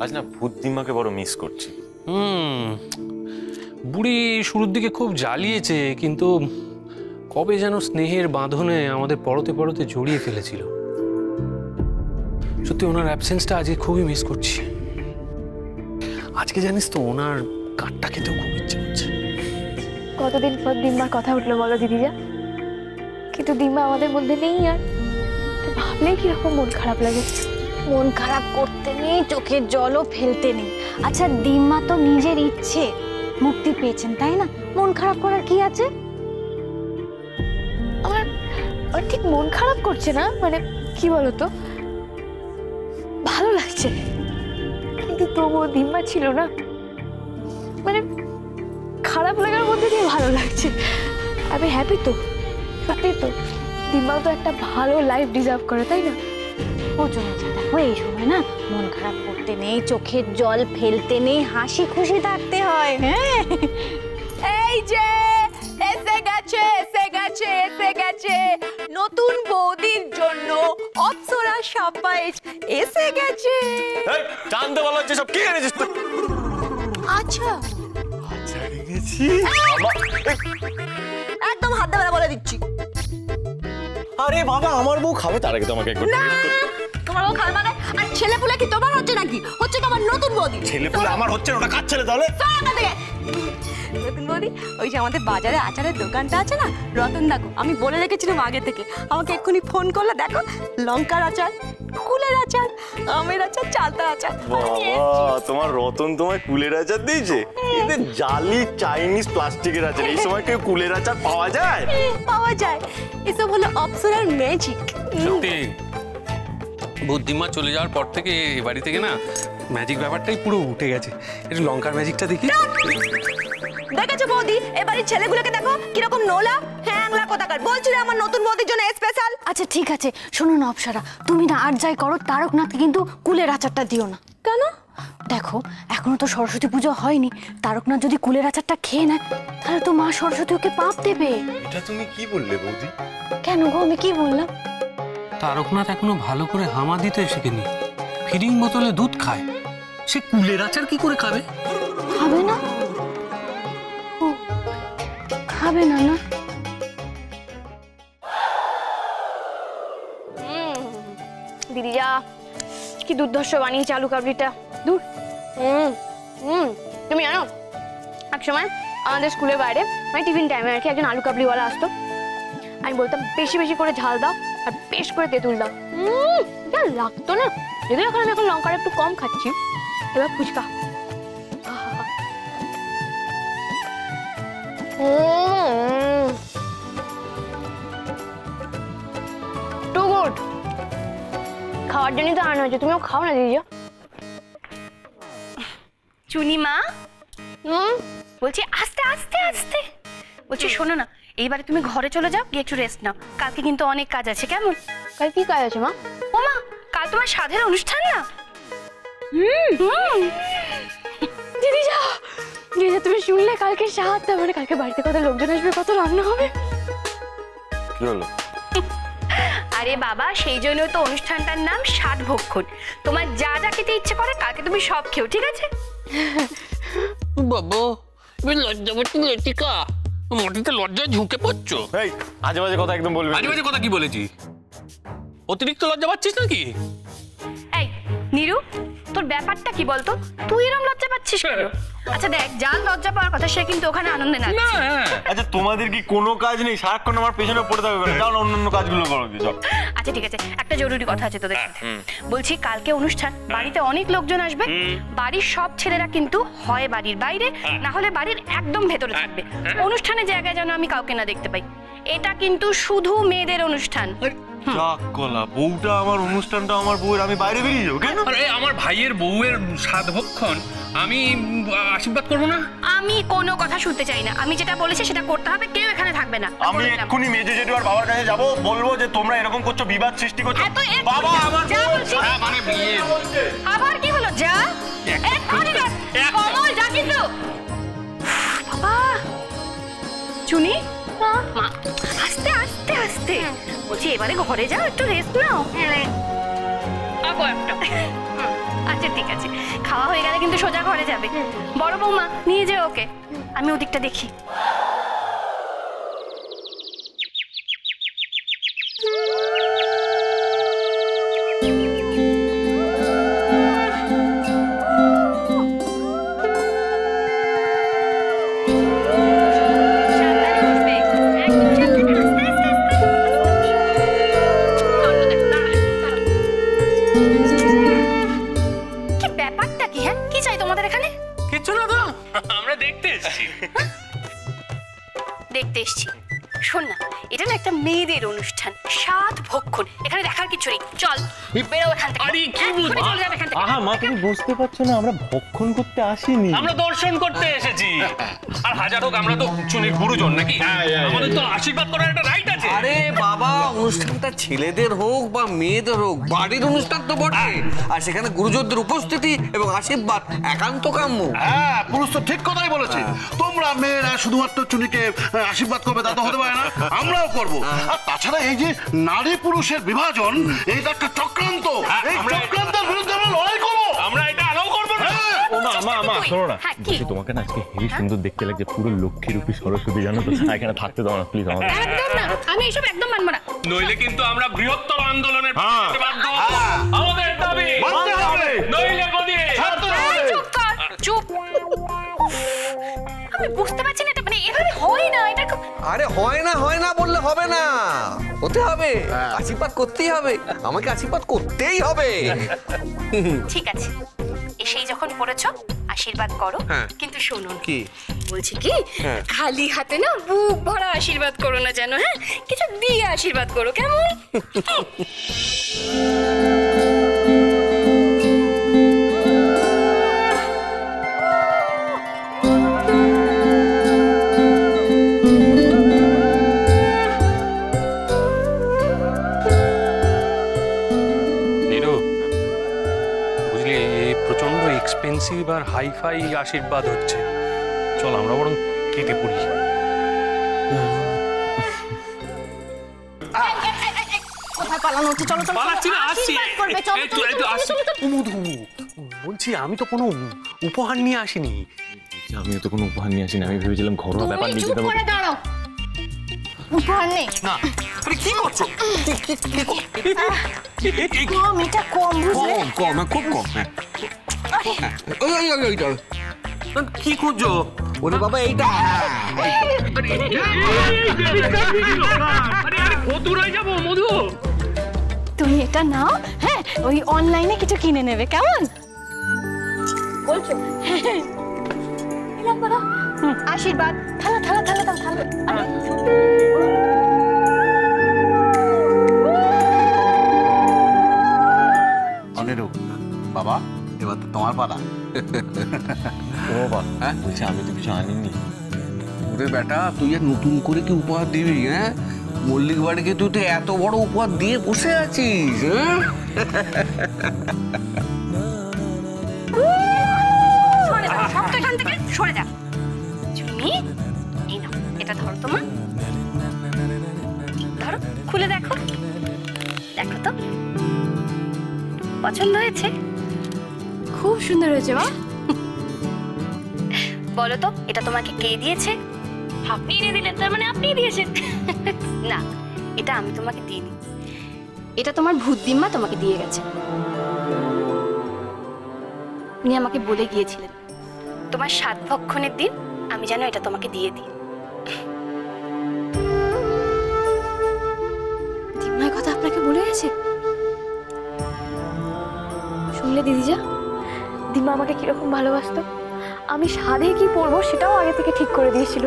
আজ না বুদ্ধিমাকে বড় মিস করছি। বুড়ি শুরুর দিকে খুব জ্বালিয়েছে, কিন্তু কবে যেন স্নেহের বাঁধনে আমাদের পরতে পরতে জড়িয়ে ফেলেছিল। সত্যি ওনার অ্যাবসেন্সটা আজকে খুবই মিস করছি। আজকে জানিস তো ওনার কাঠটা খেতেও খুব ইচ্ছে হচ্ছে। কতদিন পর দিম্মার কথা উঠলো বলো দিদিজা, কিন্তু দিম্মা আমাদের মধ্যে নেই। আর ভাবলেই কিরকম মন খারাপ লাগে। মন খারাপ করতে নেই, চোখের জলও ফেলতে নেই। আচ্ছা দিম্মা তো নিজের ইচ্ছে মুক্তি পেয়েছেন, তাই না? মন খারাপ করার কি আছে? আমার ঠিক মন খারাপ করছে না, মানে কি বলতো, ভালো লাগছে। কিন্তু তবুও দিম্মা ছিল না, মানে খারাপ লাগার মধ্যে দিয়ে ভালো লাগছে। আমি হ্যাপি তো, সত্যি তো। দিম্মাও তো একটা ভালো লাইফ ডিজার্ভ করে, তাই না? ও চলে যা, দেখো এই সময় না মন খারাপ করতে নেই, চোখের জল ফেলতে নেই, হাসি খুশি থাকতে হয়। হ্যাঁ, এই যে এসে গেছে এসে গেছে এসে গেছে নতুন বৌদির জন্য অপ্সরা সারপ্রাইজ এসে গেছে। এই জানতে বলা হচ্ছে সব কি এনেছিস তুই? আচ্ছা গেছি একদম হাত দেওয়া বলে দিচ্ছি। আরে বাবা, আমার বউ খাবে, তার আগে তোমাকে একবার তোমার বউ খাবে মানে? আর ছেলে পুলে কি তোমার হচ্ছে নাকি? হচ্ছে তোমার নতুন বৌদি। ছেলে পুলে আমার হচ্ছে, ওটা কাজ ছেলে তাহলে নতুন বৌদি ওই যে আমাদের বাজারে আচারের দোকানটা আছে না, রতন দাকু, আমি বলে রেখেছিলাম আগে থেকে, আমাকে এক্ষুনি ফোন করলো। দেখো লঙ্কার আচার, কুলের আচার, আমের আচার, চালতার আচার। বাবা, তোমার রতন তোমায় কুলের আচার দিয়েছে? এতে জালি চাইনিজ প্লাস্টিকের আচার, এই সময় কেউ কুলের আচার পাওয়া যায়? পাওয়া যায়। এসব হলো অপ্সরার ম্যাজিক। সত্যি বুদ্ধিমা চলে যাওয়ার পর থেকে এই বাড়ি থেকে না ম্যাজিক ব্যাপারটাই পুরো উঠে গেছে। একটু লঙ্কার ম্যাজিকটা দেখি। দেখেছো বৌদি, এবারে ছেলেগুলোকে দেখো কিরকম নোলা হ্যাংলা কোথাকার। বলছিল আমার নতুন বৌদির জন্য স্পেশাল। আচ্ছা ঠিক আছে, শোনো না অপ্সরা, তুমি না আর যাই করো তারকনাথকে কিন্তু কুলের আচারটা দিও না। কেন? দেখো এখনো তো সরস্বতী পুজো হয়নি, তারকনাথ যদি কুলের আচারটা খেয়ে নেয় তাহলে তো মা সরস্বতী ওকে পাপ দেবে। এটা তুমি কি বললে বৌদি? কেন গো, আমি কি বললাম? তারকনাথ এখনো ভালো করে হামা দিতে শেখেনি, ফিডিং বোতলে দুধ খায়, সে কুলের আচার কি করে খাবে? খাবে না? ও খাবে না না? দিদিজা কি দুর্ধর্ষ বানিয়েছে আলু কাবলিটা। দূর। তুমি জানো এক সময় আমাদের স্কুলের বাইরে মানে টিফিন টাইমে আর কি একজন আলু কাবলিওয়ালা আসতো। আমি বলতাম বেশি বেশি করে ঝাল দাও আর বেশ করে তেঁতুল দাও। যা লাগতো না। যদিও এখন আমি লঙ্কার একটু কম খাচ্ছি। এবার ফুচকা। Two good. খাওয়ার জন্যই তো আনা হয়েছে, তুমিও খাও না দিদিজা। চুনি মা, বলছি আস্তে আস্তে আস্তে বলছি, শোনো না, এইবারে তুমি ঘরে চলে যাও, গিয়ে একটু রেস্ট নাও, কালকে কিন্তু অনেক কাজ আছে। কেমন? কাল কি কাজ আছে মা? ও মা, কাল তোমার সাধের অনুষ্ঠান না? দিদিজা, দিদিজা তুমি শুনলে কালকে সাত, তার মানে কালকে বাড়িতে কত লোকজন আসবে, কত রান্না হবে। কি হলো? আরে বাবা, সেই জন্য তো অনুষ্ঠানটার নাম সাত ভক্ষণ। তোমার যা যা খেতে ইচ্ছে করে কালকে তুমি সব খেও, ঠিক আছে? বাবা লজ্জা পাচ্ছি, লতিকা মোটিতে লজ্জায় ঝুঁকে পড়ছো। এই আজে বাজে কথা একদম বলবি। আজে বাজে কথা কি বলেছি? অতিরিক্ত লজ্জা পাচ্ছিস নাকি? এই নীরু, তোর ব্যাপারটা কি বলতো? তুই এরকম লজ্জা পাচ্ছিস কেন? আচ্ছা দেখ, যার লজ্জা পাওয়ার কথা সে কিন্তু ওখানে আনন্দে নাচছে। আচ্ছা তোমাদের কি কোনো কাজ নেই? সারাক্ষণ আমার পেছনে পড়ে থাকবে, যাও অন্যান্য কাজগুলো করো। আচ্ছা ঠিক আছে, একটা জরুরি কথা আছে তোদের সাথে। বলছি কালকে অনুষ্ঠান, বাড়িতে অনেক লোকজন আসবে। বাড়ির সব ছেলেরা কিন্তু হয় বাড়ির বাইরে, না হলে বাড়ির একদম ভেতরে থাকবে। অনুষ্ঠানের জায়গায় যেন আমি কাউকে না দেখতে পাই। এটা কিন্তু শুধু মেয়েদের অনুষ্ঠান। চাকলা, বউটা আমার, অনুষ্ঠানটা আমার বউয়ের, আমি বাইরে বেরিয়ে যাবো কেন? আরে আমার ভাইয়ের বউয়ের সাত ভক্ষণ, আমি আশীর্বাদ করবো না? আমি কোনো কথা শুনতে চাই না। আমি যেটা বলেছি সেটা করতে হবে, কেউ এখানে থাকবে না। আমি এক্ষুনি মেজো জেঠু আর বাবার কাছে যাবো, বলবো যে তোমরা এরকম করছো, বিবাদ সৃষ্টি করছো। বাবা আমার মানে বিয়ে আবার কি হলো? যা এক্ষুনি যা, কমল যা। কিন্তু বাবা, চুনি মা, আস্তে আস্তে আস্তে বলছি, এবারে ঘরে যাও, একটু রেস্ট নাও। আচ্ছা ঠিক আছে, খাওয়া হয়ে গেলে কিন্তু সোজা ঘরে যাবে। বড় বৌমা নিয়ে যেও ওকে, আমি ওদিকটা দেখি। দেখতে এসছি। শোন না, এটা না একটা মেয়েদের অনুষ্ঠান, 7 ভক্ষণ, এখানে দেখার কিছু নেই। চল বেরো এখান থেকে। আরে কি বলছিস? চলে যাবে এখান থেকে। আহা মা, তুমি বুঝতে পারছো না, আমরা ভক্ষণ করতে আসিনি, আমরা দর্শন করতে এসেছি। আর হাজার হোক আমরা তো চুনির গুরুজন নাকি, আমাদের তো আশীর্বাদ করার একটা রাইট আছে। আরে বাবা, অনুষ্ঠানটা ছেলেদের হোক বা মেয়েদের হোক, বাড়ির অনুষ্ঠান তো বটে, আর সেখানে গুরুজনদের উপস্থিতি এবং আশীর্বাদ একান্ত কাম্য। হ্যাঁ, পুরুষ তো ঠিক কথাই বলেছে। তোমরা মেয়েরা শুধুমাত্র চুনিকে আশীর্বাদ করবে তা তো হতে পারে না, আমরাও করব। আর তাছাড়া এই যে নারী পুরুষের বিভাজন, এইটা একটা চক্রান্ত। এই চক্রান্তের বিরুদ্ধে আমরা লড়াই করবো। আমরা এটা অ্যালাউ করব না। ও মা শোনো না, হ্যাঁ, কি? তোমাকে না আজকে হেভি সুন্দর দেখতে লাগছে, পুরো লক্ষ্মী রূপী সরস্বতী, জানো তো। এখানে থাকতে দাও না প্লিজ আমাকে। একদম না, আমি এসব একদম মানবো না। নইলে কিন্তু আমরা বৃহত্তর আন্দোলনের পথে বাধ্য হব। আমাদের দাবি মানতে হবে। নইলে বদি চুপ কর, চুপ। আমি বুঝতে পারছি না, এটা মানে এভাবে হয় না। এটা আরে হয় না বললে হবে না, হতে হবে, আশীর্বাদ করতেই হবে, আমাকে আশীর্বাদ করতেই হবে। ঠিক আছে, এসেই যখন পড়েছ আশীর্বাদ করো। হ্যাঁ। কিন্তু শোনো কি বলছি কি, হ্যাঁ। খালি হাতে না বুক ভরা আশীর্বাদ করো না যেন, হ্যাঁ? কিছু দিয়ে আশীর্বাদ করো, কেমন? বুঝলি, এই প্রচন্ড এক্সপেন্সিভ আর হাইফাই আশীর্বাদ হচ্ছে। চল আমরা বরং কেটে পড়ি। কোথায় পালানো হচ্ছে? চলো চলো, পালাচ্ছি না, আসছি। আশীর্বাদ করবে, চলো একটু চলো, চলো, আসছি। চলো, চলো। মধু, বলছি আমি তো কোনো উপহার নিয়ে আসিনি। আমিও তো কোনো উপহার নিয়ে আসিনি, আমি ভেবেছিলাম ঘরোয়া ব্যাপার তুমি নিয়ে চুপ যেতে করে দাঁড়াও, উপহার নেই। না, আরে কি করছো? কম, এটা কম, বুঝলে? কম, খুব কম। ওইটা কি খুঁজছো? ওরে বাবা, এইটা কত রয়ে যাবো মধু? তুমি এটা নাও, হ্যাঁ, ওই অনলাইনে কিছু কিনে নেবে, কেমন বলছো? এলাম বলো, আশীর্বাদ। থালা থালা থালা দাও, থালা। অনিরূপ বাবা, এবার তো তোমার পালা। ও বাবা, বলছি আমি তো কিছু আনিনি। ওরে বেটা, তুই আর নতুন করে কি উপহার দিবি? হ্যাঁ, মল্লিক বাড়িকে তুই তো এত বড় উপহার দিয়ে বসে আছিস। হ্যাঁ, সরে যাও, সব তো এখান থেকে সরে যাও। তুমি এই নাও, এটা ধরো তো মা, ধরো, খুলে দেখো, দেখো তো পছন্দ হয়েছে? খুব সুন্দর হয়েছে মা। বলো তো, এটা তোমাকে কে দিয়েছে? আপনি এনে দিলেন, তার মানে আপনিই দিয়েছেন। না, এটা আমি তোমাকে দিইনি, এটা তোমার ভূতদিম্মা তোমাকে দিয়ে গেছে। উনি আমাকে বলে গিয়েছিলেন তোমার 7 ভক্ষণের দিন আমি যেন এটা তোমাকে দিয়ে দিই। দিম্মার কথা আপনাকে বলে গেছে? শুনলে দিদিজা, দিম্মা আমাকে কিরকম ভালোবাসতো, আমি সাধে কি পরবো সেটাও আগে থেকে ঠিক করে দিয়েছিল।